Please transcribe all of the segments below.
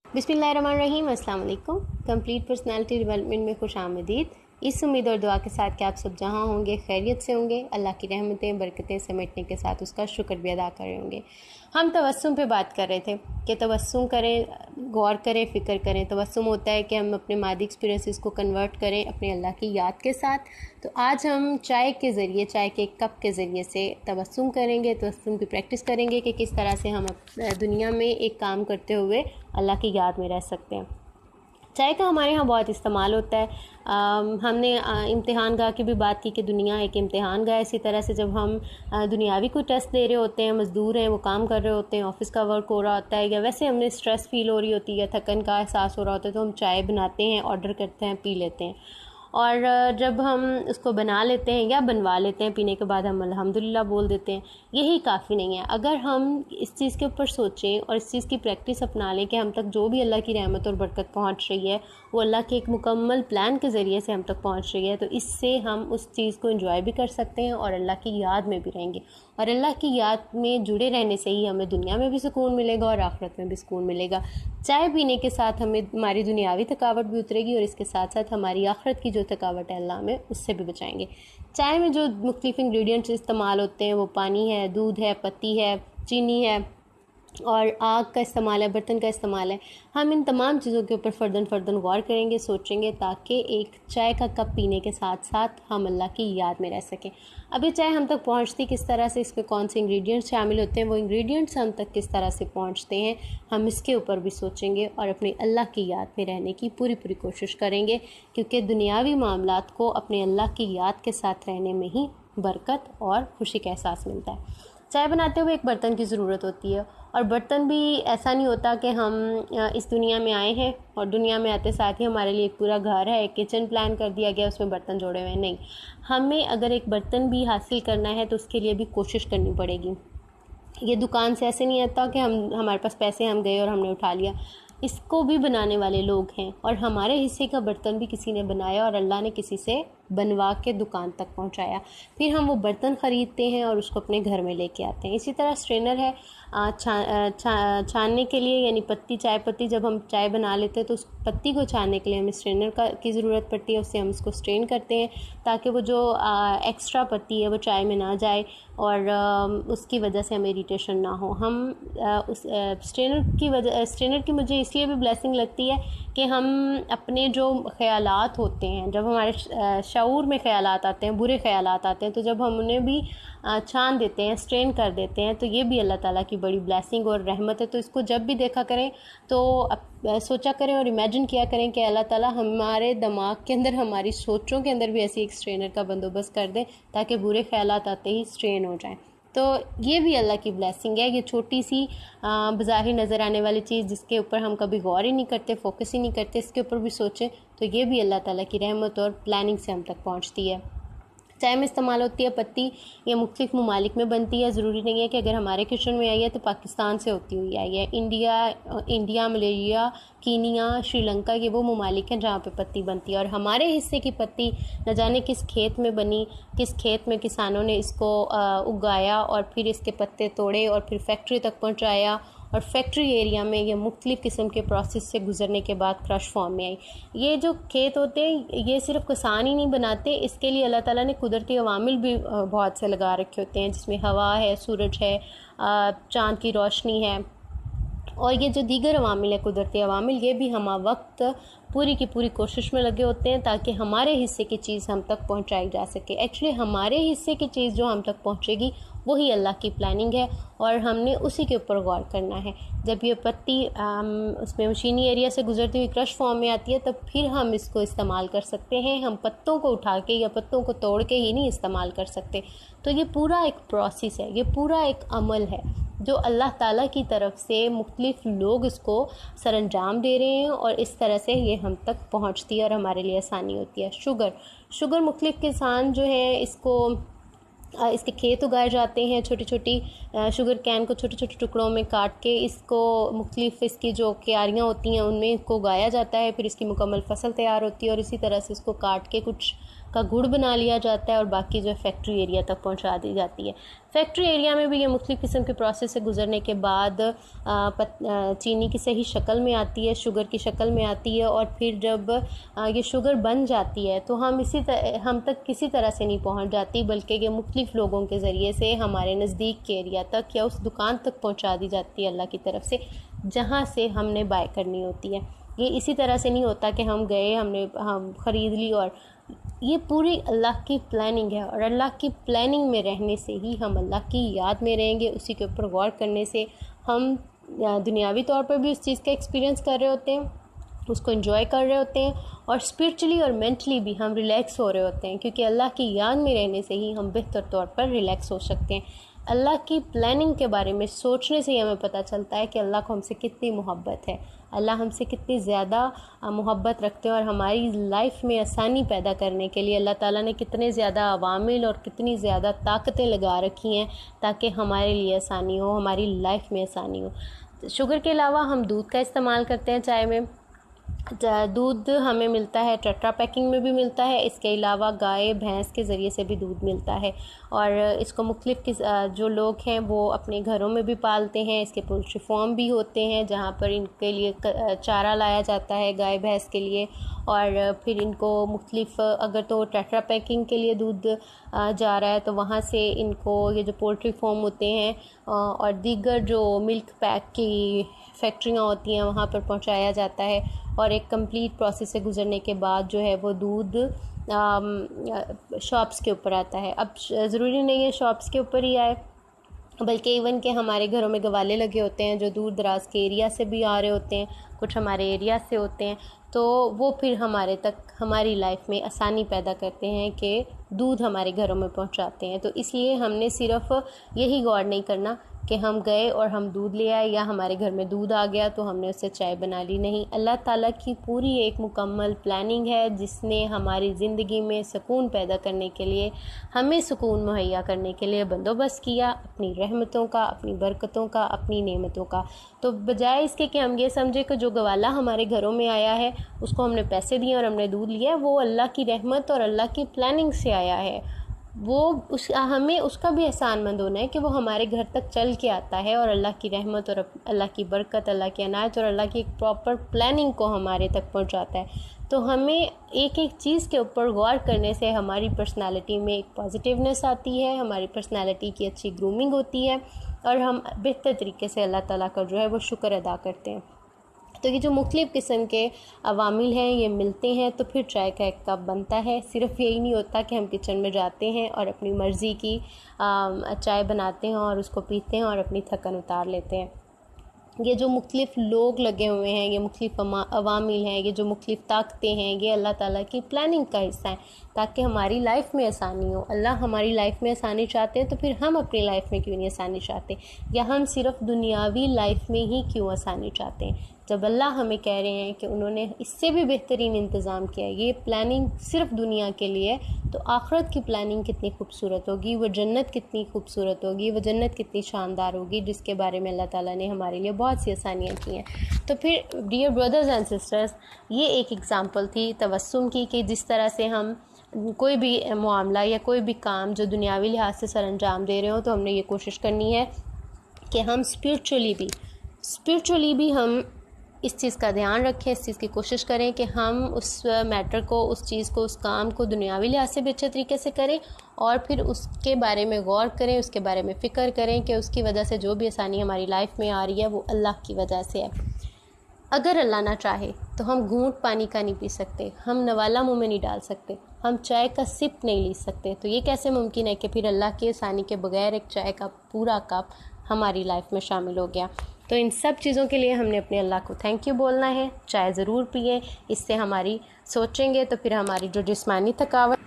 बिस्मिल्लाहिर्रहमानिर्रहीम। अस्सलाम वालेकुम। कंप्लीट पर्सनालिटी डेवलपमेंट में खुश आमदीद। इस उम्मीद और दुआ के साथ कि आप सब जहाँ होंगे खैरियत से होंगे, अल्लाह की रहमतें बरकतें समेटने के साथ उसका शुक्र भी अदा कर रहे होंगे। हम तवस्सुम पे बात कर रहे थे कि तवस्सुम करें, गौर करें, फ़िक्र करें। तवस्सुम होता है कि हम अपने मादी एक्सपीरियंसेस को कन्वर्ट करें अपने अल्लाह की याद के साथ। तो आज हम चाय के ज़रिए, चाय के कप के ज़रिए से तवस्सुम करेंगे, तवस्सुम की प्रैक्टिस करेंगे कि किस तरह से हम दुनिया में एक काम करते हुए अल्लाह की याद में रह सकते हैं। चाय का हमारे यहाँ बहुत इस्तेमाल होता है। हमने इम्तिहान गाह की भी बात की कि दुनिया एक इम्तिहान गाह है। इसी तरह से जब हम दुनियावी कोई टेस्ट दे रहे होते हैं, मज़दूर हैं, वो काम कर रहे होते हैं, ऑफ़िस का वर्क हो रहा होता है, या वैसे हमें स्ट्रेस फ़ील हो रही होती है, थकन का एहसास हो रहा होता है, तो हम चाय बनाते हैं, ऑर्डर करते हैं, पी लेते हैं। और जब हम उसको बना लेते हैं या बनवा लेते हैं, पीने के बाद हम अल्हम्दुलिल्लाह बोल देते हैं। यही काफ़ी नहीं है। अगर हम इस चीज़ के ऊपर सोचें और इस चीज़ की प्रैक्टिस अपना लें कि हम तक जो भी अल्लाह की रहमत और बरकत पहुंच रही है वो अल्लाह के एक मुकम्मल प्लान के ज़रिए से हम तक पहुंच रही है, तो इससे हम उस चीज़ को एंजॉय भी कर सकते हैं और अल्लाह की याद में भी रहेंगे। और अल्लाह की याद में जुड़े रहने से ही हमें दुनिया में भी सुकून मिलेगा और आखिरत में भी सुकून मिलेगा। चाय पीने के साथ हमें हमारी दुनियावी थकावट भी उतरेगी और इसके साथ साथ हमारी आखिरत की जो थकावट है अल्लाह में उससे भी बचाएंगे। चाय में जो मुख्तलिफ इंग्रेडिएंट्स इस्तेमाल होते हैं वो पानी है, दूध है, पत्ती है, चीनी है और आग का इस्तेमाल है, बर्तन का इस्तेमाल है। हम इन तमाम चीज़ों के ऊपर फ़र्दन गौर करेंगे, सोचेंगे, ताकि एक चाय का कप पीने के साथ साथ हम अल्लाह की याद में रह सकें। अब ये चाय हम तक पहुंचती किस तरह से, इसमें कौन से इंग्रेडिएंट्स शामिल होते हैं, वो इंग्रेडिएंट्स हम तक किस तरह से पहुंचते हैं, हम इसके ऊपर भी सोचेंगे और अपनी अल्लाह की याद में रहने की पूरी कोशिश करेंगे, क्योंकि दुनियावी मामलात को अपने अल्लाह की याद के साथ रहने में ही बरकत और खुशी का एहसास मिलता है। चाय बनाते हुए एक बर्तन की ज़रूरत होती है और बर्तन भी ऐसा नहीं होता कि हम इस दुनिया में आए हैं और दुनिया में आते साथ ही हमारे लिए एक पूरा घर है, एक किचन प्लान कर दिया गया, उसमें बर्तन जोड़े हुए हैं। नहीं, हमें अगर एक बर्तन भी हासिल करना है तो उसके लिए भी कोशिश करनी पड़ेगी। ये दुकान से ऐसे नहीं आता कि हमारे पास पैसे, हम गए और हमने उठा लिया। इसको भी बनाने वाले लोग हैं और हमारे हिस्से का बर्तन भी किसी ने बनाया और अल्लाह ने किसी से बनवा के दुकान तक पहुंचाया। फिर हम वो बर्तन ख़रीदते हैं और उसको अपने घर में लेके आते हैं। इसी तरह स्ट्रेनर है छानने के लिए, यानी पत्ती, चाय पत्ती जब हम चाय बना लेते हैं तो उस पत्ती को छानने के लिए हमें स्ट्रेनर की ज़रूरत पड़ती है। उससे हम उसको स्ट्रेन करते हैं ताकि वो जो एक्स्ट्रा पत्ती है वो चाय में ना जाए और उसकी वजह से हमें इरिटेशन ना हो। हम उस स्ट्रेनर की मुझे इसलिए भी ब्लेसिंग लगती है कि हम अपने जो ख़यालात होते हैं, जब हमारे शऊर में ख़यालात आते हैं, बुरे ख़यालात आते हैं, तो जब हम उन्हें भी छान देते हैं, स्ट्रेन कर देते हैं, तो ये भी अल्लाह ताला की बड़ी ब्लेसिंग और रहमत है। तो इसको जब भी देखा करें तो सोचा करें और इमेजिन किया करें कि अल्लाह ताला हमारे दिमाग के अंदर, हमारी सोचों के अंदर भी ऐसी एक स्ट्रेनर का बंदोबस्त कर दें ताकि बुरे ख़यालात आते ही स्ट्रेन हो जाएं। तो ये भी अल्लाह की ब्लेसिंग है। ये छोटी सी बज़ाहिर नज़र आने वाली चीज़ जिसके ऊपर हम कभी गौर ही नहीं करते, फोकस ही नहीं करते, इसके ऊपर भी सोचें तो ये भी अल्लाह ताला की रहमत और प्लानिंग से हम तक पहुँचती है। चाय में इस्तेमाल होती है पत्ती, ये मुख्तलिफ ममालिक में बनती है। ज़रूरी नहीं है कि अगर हमारे किचन में आई है तो पाकिस्तान से होती हुई आई है। इंडिया, मलेशिया, कीनिया, श्रीलंका, ये वो ममालिक हैं जहाँ पे पत्ती बनती है। और हमारे हिस्से की पत्ती न जाने किस खेत में बनी, किस खेत में किसानों ने इसको उगाया और फिर इसके पत्ते तोड़े और फिर फैक्ट्री तक पहुँचाया और फैक्ट्री एरिया में ये मुख्तलिफ़ किस्म के प्रोसेस से गुजरने के बाद क्रश फॉर्म में आई। ये जो खेत होते हैं ये सिर्फ किसान ही नहीं बनाते, इसके लिए अल्लाह ताला ने कुदरती अवामिल भी बहुत से लगा रखे होते हैं, जिसमें हवा है, सूरज है, चाँद की रोशनी है और ये जो दीगर अवामिल है, कुदरती अवामिल, ये भी हम वक्त पूरी की पूरी कोशिश में लगे होते हैं ताकि हमारे हिस्से की चीज़ हम तक पहुंचाई जा सके। एक्चुअली हमारे हिस्से की चीज़ जो हम तक पहुंचेगी वही अल्लाह की प्लानिंग है और हमने उसी के ऊपर गौर करना है। जब ये पत्ती उसमें मशीनी एरिया से गुजरती हुई क्रश फॉर्म में आती है तब फिर हम इसको इस्तेमाल कर सकते हैं। हम पत्तों को उठा के या पत्तों को तोड़ के ही नहीं इस्तेमाल कर सकते। तो ये पूरा एक प्रोसेस है, ये पूरा एक अमल है जो अल्लाह ताला की तरफ से मुख्तलिफ लोग इसको सरअंजाम दे रहे हैं और इस तरह से ये हम तक पहुंचती है और हमारे लिए आसानी होती है। शुगर मुख्तलिफ किसान जो है इसके खेत उगाए जाते हैं। छोटी छोटी शुगर कैन को छोटे छोटे टुकड़ों में काट के इसको मुख्तलिफ इसकी जो क्यारियाँ होती हैं उनमें इसको उगाया जाता है, फिर इसकी मुकम्मल फसल तैयार होती है और इसी तरह से इसको काट के कुछ का गुड़ बना लिया जाता है और बाकी जो है फैक्ट्री एरिया तक पहुंचा दी जाती है। फैक्ट्री एरिया में भी ये मुख्तलिफ़ किस्म के प्रोसेस से गुजरने के बाद चीनी की सही शक्ल में आती है, शुगर की शक्ल में आती है, और फिर जब ये शुगर बन जाती है तो हम तक किसी तरह से नहीं पहुंच जाती, बल्कि ये मुख्तलिफ़ लोगों के ज़रिए से हमारे नज़दीक के एरिया तक या उस दुकान तक पहुंचा दी जाती है अल्लाह की तरफ से, जहां से हमने बाय करनी होती है। ये इसी तरह से नहीं होता कि हम गए, हम ख़रीद ली, और ये पूरी अल्लाह की प्लानिंग है। और अल्लाह की प्लानिंग में रहने से ही हम अल्लाह की याद में रहेंगे। उसी के ऊपर गौर करने से हम दुनियावी तौर पर भी उस चीज़ का एक्सपीरियंस कर रहे होते हैं, उसको एंजॉय कर रहे होते हैं, और स्पिरिचुअली और मेंटली भी हम रिलैक्स हो रहे होते हैं, क्योंकि अल्लाह की याद में रहने से ही हम बेहतर तौर पर रिलैक्स हो सकते हैं। अल्लाह की प्लानिंग के बारे में सोचने से ही हमें पता चलता है कि अल्लाह को हमसे कितनी मोहब्बत है, अल्लाह हमसे कितनी ज़्यादा मोहब्बत रखते हैं, और हमारी लाइफ में आसानी पैदा करने के लिए अल्लाह ताला ने कितने ज़्यादा अवामिल और कितनी ज़्यादा ताकतें लगा रखी हैं ताकि हमारे लिए आसानी हो, हमारी लाइफ में आसानी हो। शुगर के अलावा हम दूध का इस्तेमाल करते हैं चाय में। दूध हमें मिलता है, टेट्रा पैकिंग में भी मिलता है। इसके अलावा गाय भैंस के ज़रिए से भी दूध मिलता है, और इसको मुख्तलिफ़ जो लोग हैं वो अपने घरों में भी पालते हैं। इसके पोल्ट्री फार्म भी होते हैं जहाँ पर इनके लिए चारा लाया जाता है गाय भैंस के लिए, और फिर इनको मुख्तलिफ़ अगर तो टेट्रा पैकिंग के लिए दूध जा रहा है तो वहाँ से इनको ये जो पोल्ट्री फार्म होते हैं और दीगर जो मिल्क पैक की फैक्ट्रियाँ होती हैं वहाँ पर पहुँचाया जाता है, और एक कंप्लीट प्रोसेस से गुजरने के बाद जो है वो दूध शॉप्स के ऊपर आता है। अब ज़रूरी नहीं है शॉप्स के ऊपर ही आए, बल्कि इवन के हमारे घरों में गवाले लगे होते हैं जो दूर दराज के एरिया से भी आ रहे होते हैं, कुछ हमारे एरिया से होते हैं, तो वो फिर हमारे तक हमारी लाइफ में आसानी पैदा करते हैं कि दूध हमारे घरों में पहुंचाते हैं। तो इसलिए हमने सिर्फ यही गौर नहीं करना कि हम गए और हम दूध ले आए या हमारे घर में दूध आ गया तो हमने उससे चाय बना ली। नहीं, अल्लाह ताला की पूरी एक मुकम्मल प्लानिंग है जिसने हमारी ज़िंदगी में सुकून पैदा करने के लिए, हमें सुकून मुहैया करने के लिए बंदोबस्त किया अपनी रहमतों का, अपनी बरकतों का, अपनी नेमतों का। तो बजाय इसके कि हम ये समझे कि जो गवाला हमारे घरों में आया है उसको हमने पैसे दिए और हमने दूध लिया, वो अल्लाह की रहमत और अल्लाह की प्लानिंग से आया है। हमें उसका भी एहसानमंद होना है कि वो हमारे घर तक चल के आता है और अल्लाह की रहमत और अल्लाह की बरकत, अल्लाह की अनायत और अल्लाह की एक प्रॉपर प्लानिंग को हमारे तक पहुंचाता है। तो हमें एक एक चीज़ के ऊपर गौर करने से हमारी पर्सनालिटी में एक पॉजिटिवनेस आती है, हमारी पर्सनालिटी की अच्छी ग्रूमिंग होती है और हम बेहतर तरीके से अल्लाह ताला का जो है वो शुक्र अदा करते हैं। तो ये जो मुख्तलिफ़ किस्म के अवामिल हैं ये मिलते हैं तो फिर चाय का एक कप बनता है। सिर्फ यही नहीं होता कि हम किचन में जाते हैं और अपनी मर्ज़ी की चाय बनाते हैं और उसको पीते हैं और अपनी थकन उतार लेते हैं। ये जो मुख्तलिफ़ लोग लगे हुए हैं, ये मुख्तलिफ़ अवामिल हैं, ये जो मुख्तलिफ़ ताकतें हैं, ये अल्लाह ताला की प्लानिंग का हिस्सा है ताकि हमारी लाइफ में आसानी हो। अल्लाह हमारी लाइफ में आसानी चाहते हैं तो फिर हम अपनी लाइफ में क्यों नहीं आसानी चाहते, या हम सिर्फ दुनियावी लाइफ में ही क्यों आसानी चाहते हैं, जब अल्लाह हमें कह रहे हैं कि उन्होंने इससे भी बेहतरीन इंतज़ाम किया है। ये प्लानिंग सिर्फ दुनिया के लिए, तो आखिरत की प्लानिंग कितनी खूबसूरत होगी, वो जन्नत कितनी खूबसूरत होगी, वो जन्नत कितनी शानदार होगी जिसके बारे में अल्लाह ताला ने हमारे लिए बहुत सी आसानियाँ की हैं। तो फिर डियर ब्रदर्स एंड सिस्टर्स, ये एक एग्ज़ाम्पल थी तवस्सुम की कि जिस तरह से हम कोई भी मामला या कोई भी काम जो दुनियावी लिहाज से सर अंजाम दे रहे हो तो हमने ये कोशिश करनी है कि हम स्पिरिचुअली भी हम इस चीज़ का ध्यान रखें, इस चीज़ की कोशिश करें कि हम उस मैटर को, उस चीज़ को, उस काम को दुनियावी लिहाज से भी अच्छे तरीके से करें और फिर उसके बारे में गौर करें, उसके बारे में फ़िक्र करें कि उसकी वजह से जो भी आसानी हमारी लाइफ में आ रही है वो अल्लाह की वजह से है। अगर अल्लाह ना चाहे तो हम घूंट पानी का नहीं पी सकते, हम नवाला मुँह में नहीं डाल सकते, हम चाय का सिप नहीं ले सकते। तो ये कैसे मुमकिन है कि फिर अल्लाह की आसानी के बगैर एक चाय का पूरा कप हमारी लाइफ में शामिल हो गया। तो इन सब चीज़ों के लिए हमने अपने अल्लाह को थैंक यू बोलना है। चाय ज़रूर पिए, इससे हमारी सोचेंगे तो फिर हमारी जो जिस्मानी थकावट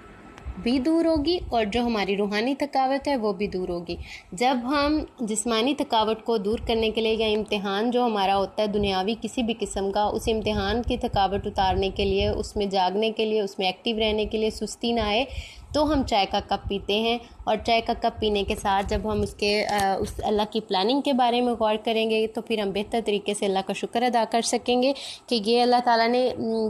भी दूर होगी और जो हमारी रूहानी थकावट है वो भी दूर होगी। जब हम जिस्मानी थकावट को दूर करने के लिए या इम्तिहान जो हमारा होता है दुनियावी किसी भी किस्म का, उस इम्तिहान की थकावट उतारने के लिए, उसमें जागने के लिए, उसमें एक्टिव रहने के लिए सुस्ती ना आए, तो हम चाय का कप पीते हैं। और चाय का कप पीने के साथ जब हम उस अल्लाह की प्लानिंग के बारे में गौर करेंगे तो फिर हम बेहतर तरीके से अल्लाह का शुक्र अदा कर सकेंगे कि ये अल्लाह ताला ने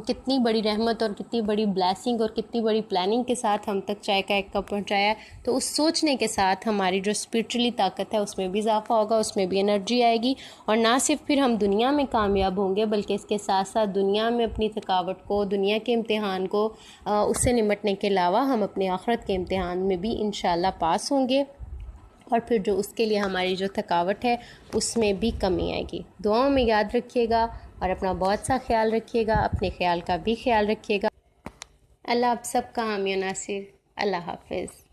कितनी बड़ी रहमत और कितनी बड़ी ब्लेसिंग और कितनी बड़ी प्लानिंग के साथ हम तक चाय का एक कप पहुँचाया। तो उस सोचने के साथ हमारी जो स्पिरिचुअली ताकत है उसमें भी इजाफा होगा, उसमें भी एनर्जी आएगी। और ना सिर्फ फिर हम दुनिया में कामयाब होंगे बल्कि इसके साथ साथ दुनिया में अपनी थकावट को, दुनिया के इम्तिहान को उससे निमटने के अलावा हम अपने आखिरत के इम्तिहान में भी इंशाल्लाह पास होंगे। और फिर जो उसके लिए हमारी जो थकावट है उसमें भी कमी आएगी। दुआओं में याद रखिएगा और अपना बहुत सा ख्याल रखिएगा, अपने ख्याल का भी ख्याल रखिएगा। अल्लाह आप सबका हामी नासिर। अल्लाह हाफ़िज़।